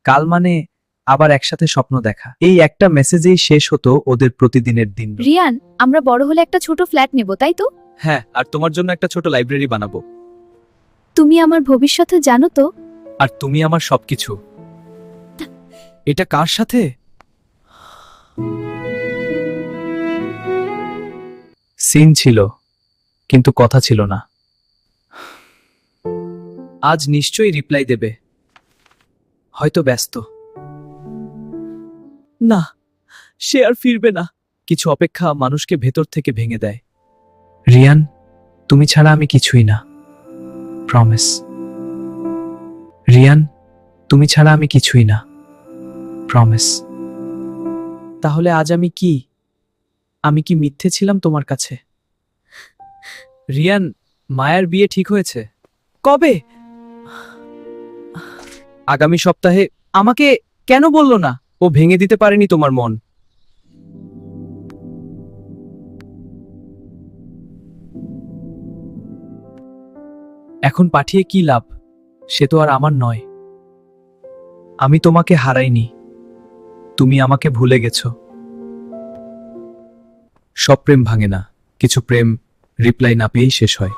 কাল মানে আবার একসাথে স্বপ্ন দেখা। এই একটা মেসেজেই শেষ হতো ওদের প্রতিদিনের দিন। রিয়ান, আমরা বড় হলে একটা ছোট ফ্ল্যাট নেব, তাই তো? হ্যাঁ, আর তোমার জন্য একটা ছোট লাইব্রেরি বানাবো। তুমি আমার ভবিষ্যতে জানো তো? আর তুমি আমার সবকিছু। এটা কার সাথে? সিন ছিল, কিন্তু কথা ছিল না। আজ নিশ্চয়ই রিপ্লাই দেবে, হয়তো ব্যস্ত। না, সে আর ফিরবে না। কিছু অপেক্ষা মানুষকে ভেতর থেকে ভেঙে দেয়। রিয়ান, তুমি ছাড়া আমি কিছুই না, প্রমিস। রিয়ান, তুমি ছাড়া আমি কিছুই না, প্রমিস। তাহলে আজ আমি কি? আমি কি মিথ্যে ছিলাম তোমার কাছে? রিয়ান, মায়ার বিয়ে ঠিক হয়েছে। কবে? আগামী সপ্তাহে। আমাকে কেন বললো না? ও ভেঙে দিতে পারেনি তোমার মন। এখন পাঠিয়ে কি লাভ? সে তো আর আমার নয়। আমি তোমাকে হারাইনি, তুমি আমাকে ভুলে গেছো। সব প্রেম ভাঙে না, কিছু প্রেম রিপ্লাই না পেয়েই শেষ হয়।